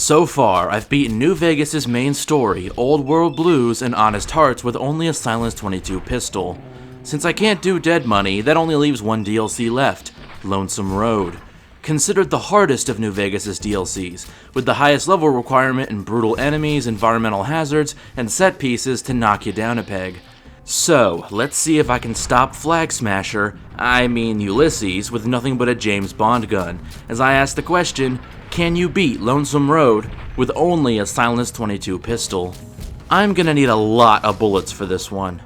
So far, I've beaten New Vegas' main story, Old World Blues, and Honest Hearts with only a silenced 22 pistol. Since I can't do Dead Money, that only leaves one DLC left, Lonesome Road. Considered the hardest of New Vegas' DLCs, with the highest level requirement and brutal enemies, environmental hazards, and set pieces to knock you down a peg. So, let's see if I can stop Flag Smasher, Ulysses, with nothing but a James Bond gun, as I ask the question, can you beat Lonesome Road with only a silenced 22 pistol? I'm gonna need a lot of bullets for this one.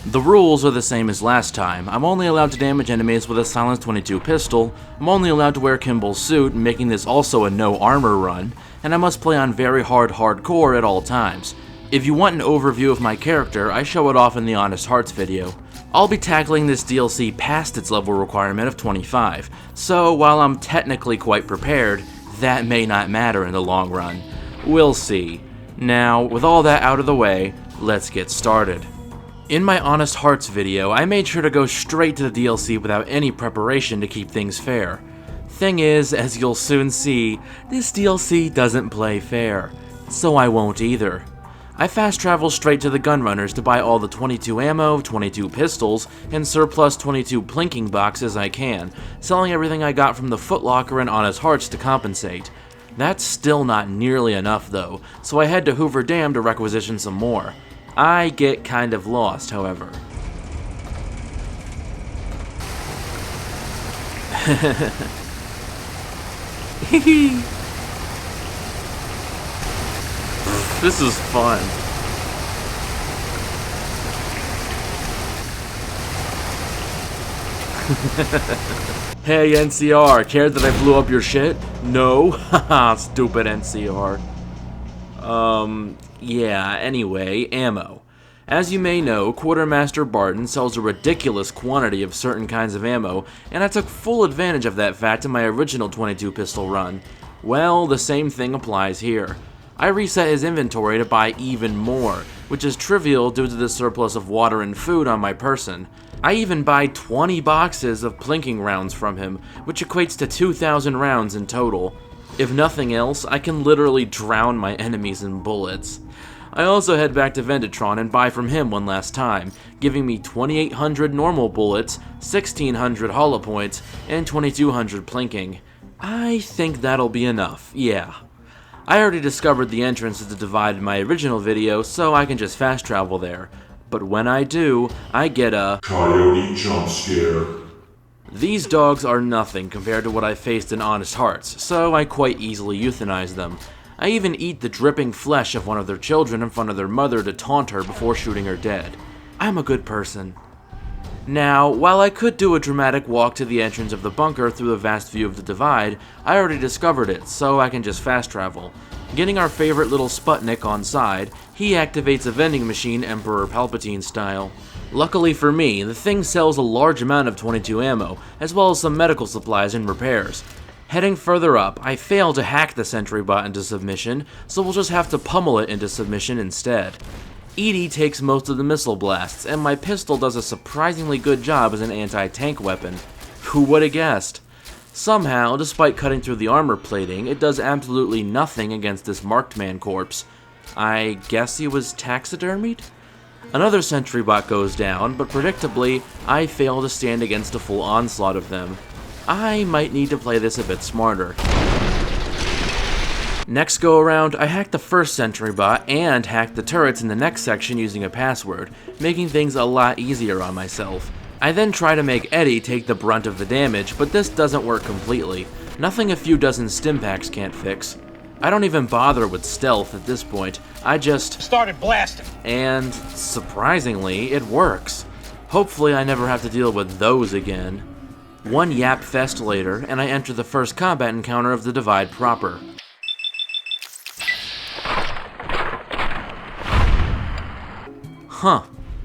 The rules are the same as last time. I'm only allowed to damage enemies with a silenced 22 pistol, I'm only allowed to wear Kimball's suit, making this also a no armor run, and I must play on very hardcore at all times. If you want an overview of my character, I show it off in the Honest Hearts video. I'll be tackling this DLC past its level requirement of 25, so while I'm technically quite prepared, that may not matter in the long run. We'll see. Now, with all that out of the way, let's get started. In my Honest Hearts video, I made sure to go straight to the DLC without any preparation to keep things fair. Thing is, as you'll soon see, this DLC doesn't play fair, so I won't either. I fast travel straight to the Gunrunners to buy all the 22 ammo, 22 pistols, and surplus 22 plinking boxes I can, selling everything I got from the Foot Locker and Honest Hearts to compensate. That's still not nearly enough though, so I head to Hoover Dam to requisition some more. I get kind of lost, however. This is fun. Hey NCR, care that I blew up your shit? No? Haha, stupid NCR. Yeah, anyway, ammo. As you may know, Quartermaster Barton sells a ridiculous quantity of certain kinds of ammo, and I took full advantage of that fact in my original 22 pistol run. Well, the same thing applies here. I reset his inventory to buy even more, which is trivial due to the surplus of water and food on my person. I even buy 20 boxes of plinking rounds from him, which equates to 2,000 rounds in total. If nothing else, I can literally drown my enemies in bullets. I also head back to Vendatron and buy from him one last time, giving me 2,800 normal bullets, 1,600 hollow points, and 2,200 plinking. I think that'll be enough, yeah. I already discovered the entrance to the Divide in my original video, so I can just fast travel there. But when I do, I get a coyote jump scare. These dogs are nothing compared to what I faced in Honest Hearts, so I quite easily euthanize them. I even eat the dripping flesh of one of their children in front of their mother to taunt her before shooting her dead. I'm a good person. Now, while I could do a dramatic walk to the entrance of the bunker through the vast view of the Divide, I already discovered it, so I can just fast travel. Getting our favorite little Sputnik on side, he activates a vending machine Emperor Palpatine style. Luckily for me, the thing sells a large amount of 22 ammo, as well as some medical supplies and repairs. Heading further up, I fail to hack the sentry bot into submission, so we'll just have to pummel it into submission instead. Edie takes most of the missile blasts, and my pistol does a surprisingly good job as an anti-tank weapon. Who would have guessed? Somehow, despite cutting through the armor plating, it does absolutely nothing against this marked man corpse. I guess he was taxidermied? Another sentry bot goes down, but predictably, I fail to stand against a full onslaught of them. I might need to play this a bit smarter. Next go around, I hacked the first sentry bot and hacked the turrets in the next section using a password, making things a lot easier on myself. I then try to make Eddie take the brunt of the damage, but this doesn't work completely. Nothing a few dozen stimpaks can't fix. I don't even bother with stealth at this point, I just started blasting. And surprisingly, it works. Hopefully I never have to deal with those again. One yap fest later, and I enter the first combat encounter of the Divide proper. Huh,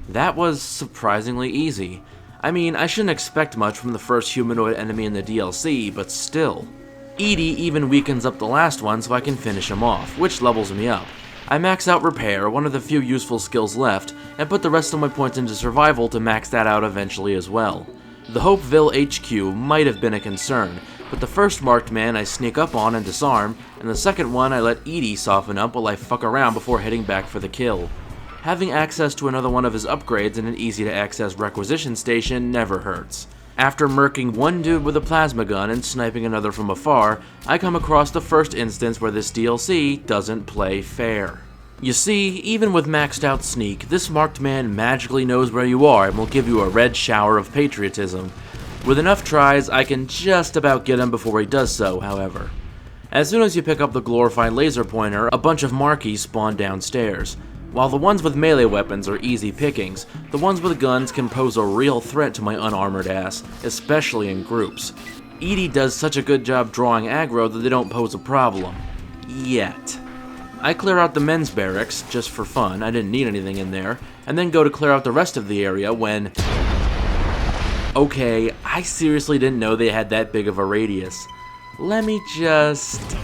that was surprisingly easy. I mean, I shouldn't expect much from the first humanoid enemy in the DLC, but still. Edie even weakens up the last one so I can finish him off, which levels me up. I max out Repair, one of the few useful skills left, and put the rest of my points into Survival to max that out eventually as well. The Hopeville HQ might have been a concern, but the first marked man I sneak up on and disarm, and the second one I let Edie soften up while I fuck around before heading back for the kill. Having access to another one of his upgrades in an easy-to-access requisition station never hurts. After murking one dude with a plasma gun and sniping another from afar, I come across the first instance where this DLC doesn't play fair. You see, even with maxed out sneak, this marked man magically knows where you are and will give you a red shower of patriotism. With enough tries, I can just about get him before he does so, however. As soon as you pick up the glorified laser pointer, a bunch of markies spawn downstairs. While the ones with melee weapons are easy pickings, the ones with guns can pose a real threat to my unarmored ass, especially in groups. Edie does such a good job drawing aggro that they don't pose a problem. Yet. I clear out the men's barracks, just for fun, I didn't need anything in there, and then go to clear out the rest of the area when... Okay, I seriously didn't know they had that big of a radius. Let me just...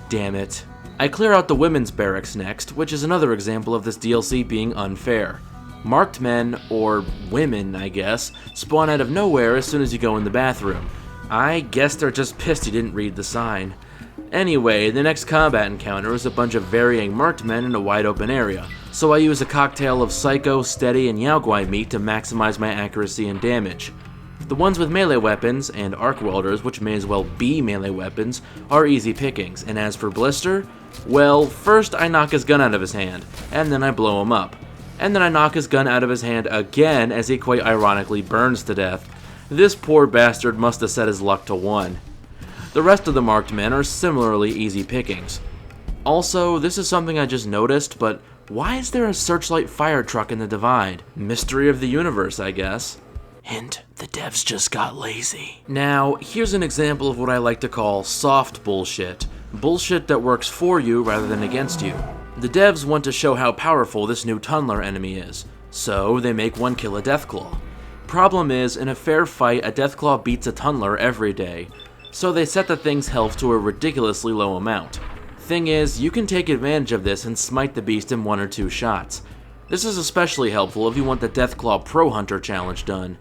Damn it. I clear out the women's barracks next, which is another example of this DLC being unfair. Marked men, or women I guess, spawn out of nowhere as soon as you go in the bathroom. I guess they're just pissed you didn't read the sign. Anyway, the next combat encounter is a bunch of varying marked men in a wide open area, so I use a cocktail of Psycho, Steady, and Yaoguai meat to maximize my accuracy and damage. The ones with melee weapons, and arc welders, which may as well be melee weapons, are easy pickings, and as for Blister, well, first I knock his gun out of his hand, and then I blow him up. And then I knock his gun out of his hand again as he quite ironically burns to death. This poor bastard must have set his luck to 1. The rest of the marked men are similarly easy pickings. Also, this is something I just noticed, but why is there a searchlight fire truck in the Divide? Mystery of the universe, I guess. Hint, the devs just got lazy. Now, here's an example of what I like to call soft bullshit. Bullshit that works for you rather than against you. The devs want to show how powerful this new tunneler enemy is, so they make one kill a Deathclaw. Problem is, in a fair fight, a Deathclaw beats a tunneler every day, so they set the thing's health to a ridiculously low amount. Thing is, you can take advantage of this and smite the beast in 1 or 2 shots. This is especially helpful if you want the Deathclaw Pro Hunter challenge done.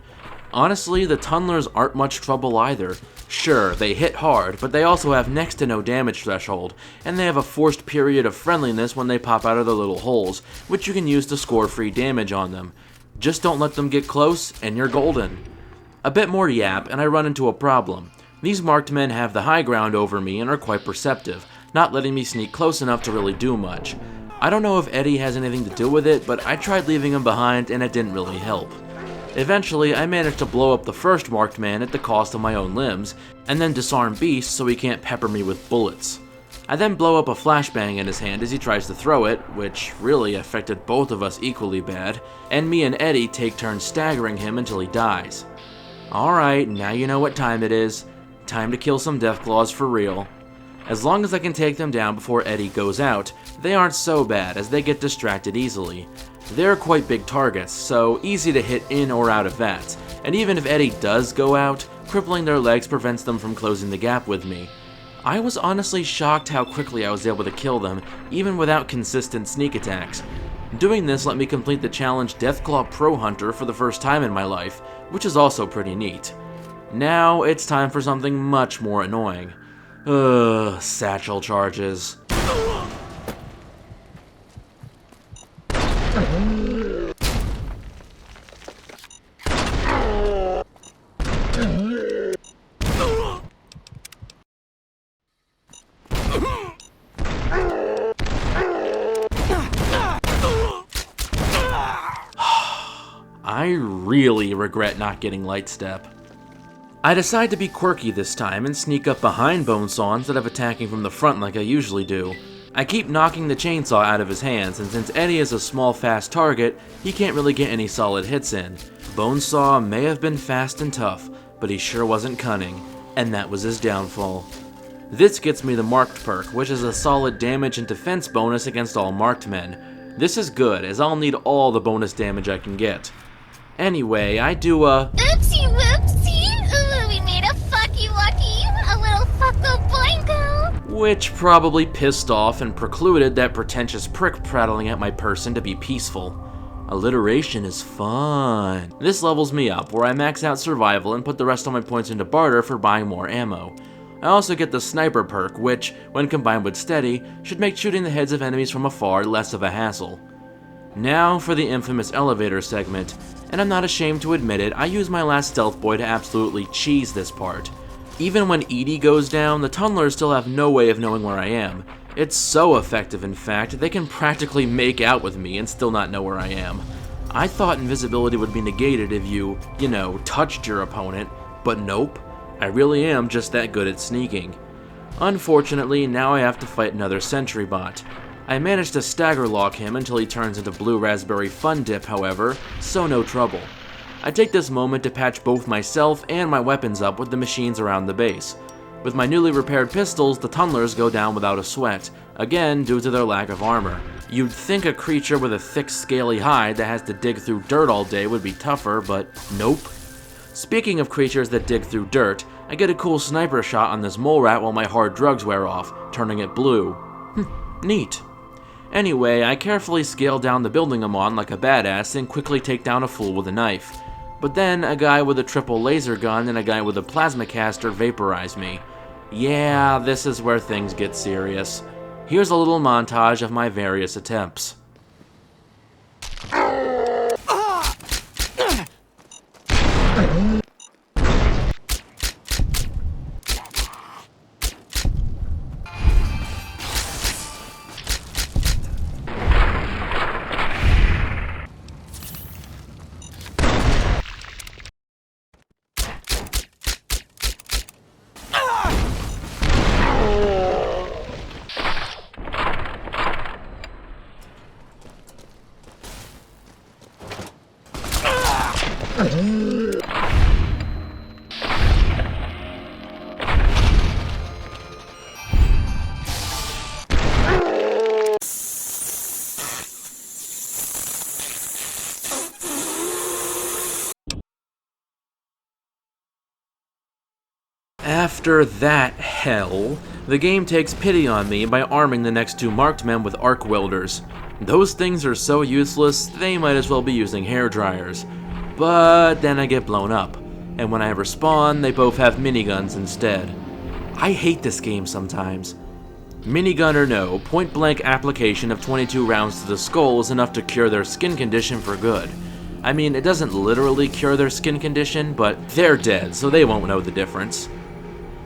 Honestly, the tunnelers aren't much trouble either. Sure, they hit hard, but they also have next to no damage threshold, and they have a forced period of friendliness when they pop out of their little holes, which you can use to score free damage on them. Just don't let them get close, and you're golden. A bit more yap, and I run into a problem. These marked men have the high ground over me and are quite perceptive, not letting me sneak close enough to really do much. I don't know if Eddie has anything to do with it, but I tried leaving him behind and it didn't really help. Eventually, I managed to blow up the first marked man at the cost of my own limbs, and then disarm Beast so he can't pepper me with bullets. I then blow up a flashbang in his hand as he tries to throw it, which really affected both of us equally bad, and me and Eddie take turns staggering him until he dies. Alright, now you know what time it is. Time to kill some Deathclaws for real. As long as I can take them down before Eddie goes out, they aren't so bad as they get distracted easily. They're quite big targets, so easy to hit in or out of that, and even if Eddie does go out, crippling their legs prevents them from closing the gap with me. I was honestly shocked how quickly I was able to kill them, even without consistent sneak attacks. Doing this let me complete the challenge Deathclaw Pro Hunter for the first time in my life, which is also pretty neat. Now it's time for something much more annoying. Satchel charges. I really regret not getting light step. I decide to be quirky this time and sneak up behind Bone Saw instead of attacking from the front like I usually do. I keep knocking the chainsaw out of his hands, and since Eddie is a small, fast target, he can't really get any solid hits in. Bone Saw may have been fast and tough, but he sure wasn't cunning, and that was his downfall. This gets me the Marked perk, which is a solid damage and defense bonus against all marked men. This is good, as I'll need all the bonus damage I can get. Anyway, I do a... Oopsie whoopsie! Ooh, we made a fucky wucky! A little fucko boingo! Which probably pissed off and precluded that pretentious prick prattling at my person to be peaceful. Alliteration is fun. This levels me up, where I max out survival and put the rest of my points into barter for buying more ammo. I also get the sniper perk, which, when combined with steady, should make shooting the heads of enemies from afar less of a hassle. Now for the infamous elevator segment, and I'm not ashamed to admit it, I use my last stealth boy to absolutely cheese this part. Even when Edie goes down, the tunnelers still have no way of knowing where I am. It's so effective, in fact, they can practically make out with me and still not know where I am. I thought invisibility would be negated if you know, touched your opponent, but nope. I really am just that good at sneaking. Unfortunately, now I have to fight another sentry bot. I managed to stagger lock him until he turns into Blue Raspberry Fun Dip, however, so no trouble. I take this moment to patch both myself and my weapons up with the machines around the base. With my newly repaired pistols, the tunnelers go down without a sweat, again due to their lack of armor. You'd think a creature with a thick scaly hide that has to dig through dirt all day would be tougher, but nope. Speaking of creatures that dig through dirt, I get a cool sniper shot on this mole rat while my hard drugs wear off, turning it blue. Neat. Anyway, I carefully scale down the building I'm on like a badass and quickly take down a fool with a knife. But then, a guy with a triple laser gun and a guy with a plasma caster vaporize me. Yeah, this is where things get serious. Here's a little montage of my various attempts. After that hell, the game takes pity on me by arming the next two marked men with arc welders. Those things are so useless, they might as well be using hair dryers. But then I get blown up, and when I respawn, they both have miniguns instead. I hate this game sometimes. Minigun or no, point-blank application of 22 rounds to the skull is enough to cure their skin condition for good. I mean, it doesn't literally cure their skin condition, but they're dead, so they won't know the difference.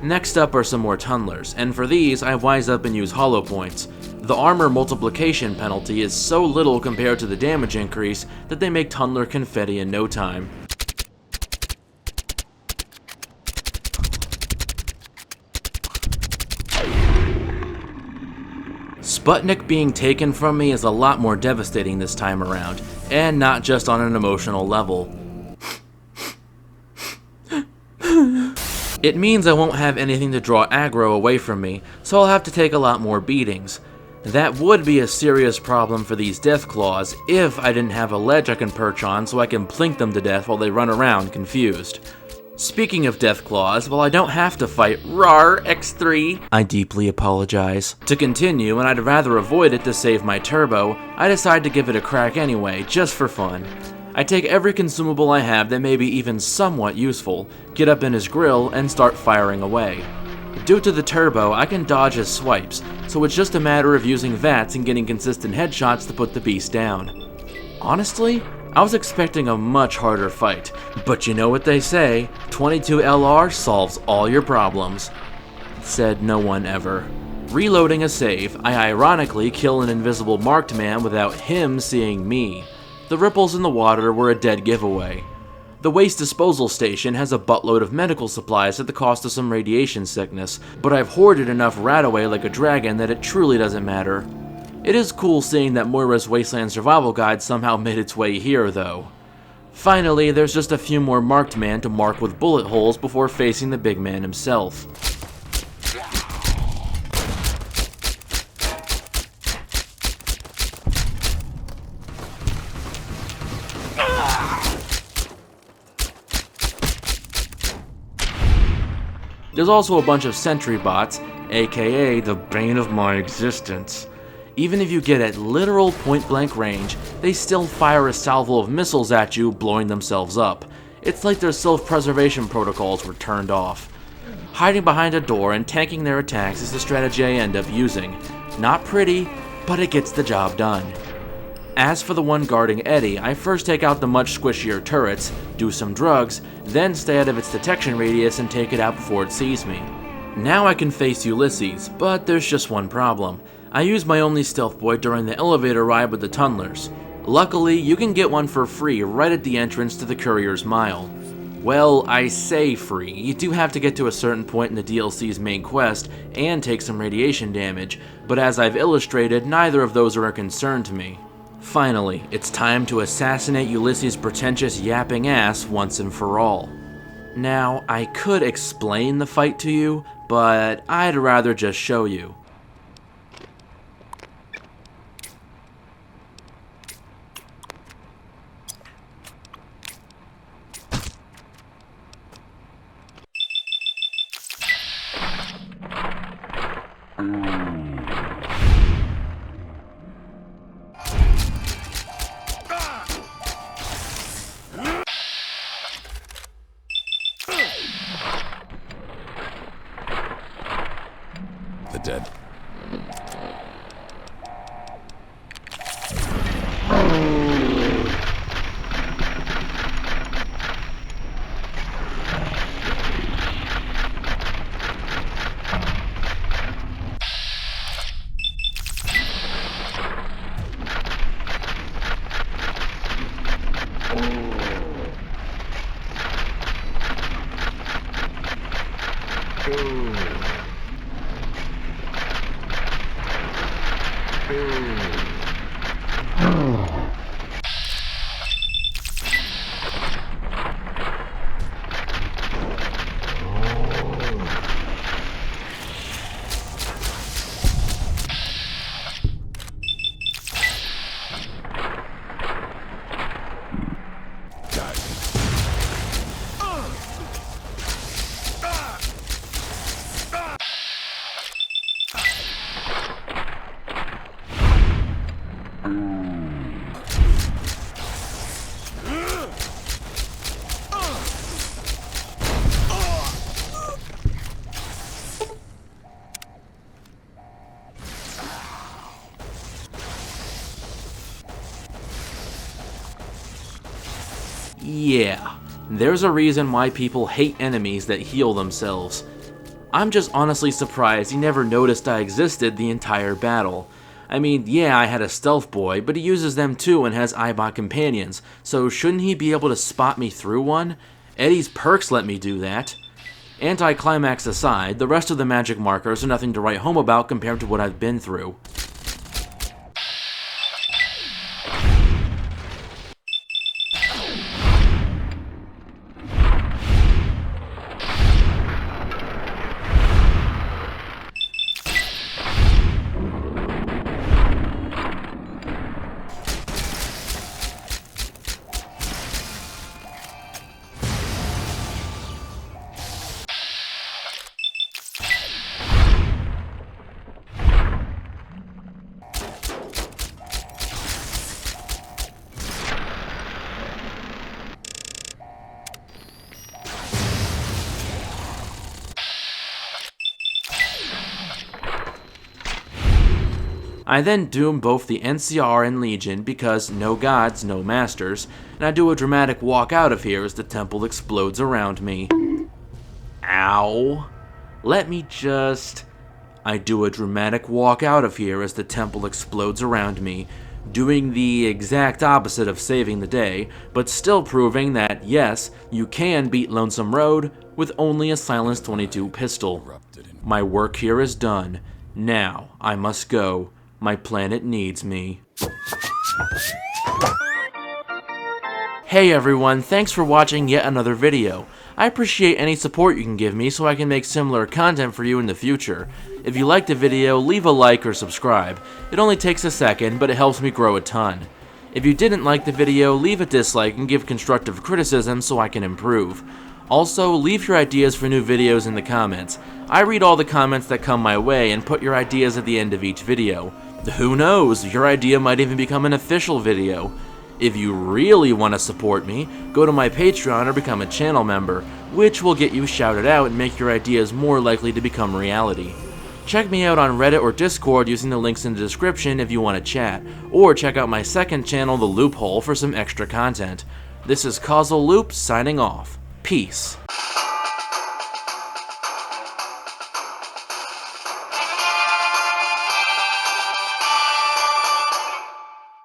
Next up are some more tunnelers, and for these, I wise up and use hollow points. The armor multiplication penalty is so little compared to the damage increase that they make tunneler confetti in no time. Sputnik being taken from me is a lot more devastating this time around, and not just on an emotional level. It means I won't have anything to draw aggro away from me, so I'll have to take a lot more beatings. That would be a serious problem for these Deathclaws if I didn't have a ledge I can perch on so I can plink them to death while they run around confused. Speaking of Deathclaws, while I don't have to fight RAR X3, I deeply apologize. To continue, and I'd rather avoid it to save my turbo, I decide to give it a crack anyway, just for fun. I take every consumable I have that may be even somewhat useful, get up in his grill, and start firing away. Due to the turbo, I can dodge his swipes, so it's just a matter of using VATS and getting consistent headshots to put the beast down. Honestly, I was expecting a much harder fight, but you know what they say, 22 LR solves all your problems. Said no one ever. Reloading a save, I ironically kill an invisible marked man without him seeing me. The ripples in the water were a dead giveaway. The waste disposal station has a buttload of medical supplies at the cost of some radiation sickness, but I've hoarded enough rat-away like a dragon that it truly doesn't matter. It is cool seeing that Moira's Wasteland Survival Guide somehow made its way here, though. Finally, there's just a few more marked men to mark with bullet holes before facing the big man himself. There's also a bunch of sentry bots, aka the bane of my existence. Even if you get at literal point-blank range, they still fire a salvo of missiles at you, blowing themselves up. It's like their self-preservation protocols were turned off. Hiding behind a door and tanking their attacks is the strategy I end up using. Not pretty, but it gets the job done. As for the one guarding Eddie, I first take out the much squishier turrets, do some drugs, then stay out of its detection radius and take it out before it sees me. Now I can face Ulysses, but there's just one problem. I used my only stealth boy during the elevator ride with the tunnelers. Luckily, you can get one for free right at the entrance to the Courier's Mile. Well, I say free. You do have to get to a certain point in the DLC's main quest and take some radiation damage, but as I've illustrated, neither of those are a concern to me. Finally, it's time to assassinate Ulysses' pretentious yapping ass once and for all. Now, I could explain the fight to you, but I'd rather just show you. The dead. Yeah, there's a reason why people hate enemies that heal themselves. I'm just honestly surprised he never noticed I existed the entire battle. I mean, yeah, I had a stealth boy, but he uses them too and has Eyebot companions, so shouldn't he be able to spot me through one? Eddie's perks let me do that. Anticlimax aside, the rest of the magic markers are nothing to write home about compared to what I've been through. I then doom both the NCR and Legion because no gods, no masters, and I do a dramatic walk out of here as the temple explodes around me. Ow. I do a dramatic walk out of here as the temple explodes around me, doing the exact opposite of saving the day, but still proving that, yes, you can beat Lonesome Road with only a silenced 22 pistol. My work here is done. Now, I must go. My planet needs me. Hey everyone, thanks for watching yet another video. I appreciate any support you can give me so I can make similar content for you in the future. If you liked the video, leave a like or subscribe. It only takes a second, but it helps me grow a ton. If you didn't like the video, leave a dislike and give constructive criticism so I can improve. Also, leave your ideas for new videos in the comments. I read all the comments that come my way and put your ideas at the end of each video. Who knows, your idea might even become an official video. If you really want to support me, go to my Patreon or become a channel member, which will get you shouted out and make your ideas more likely to become reality. Check me out on Reddit or Discord using the links in the description if you want to chat, or check out my second channel, The Loophole, for some extra content. This is Causal Loop signing off. Peace.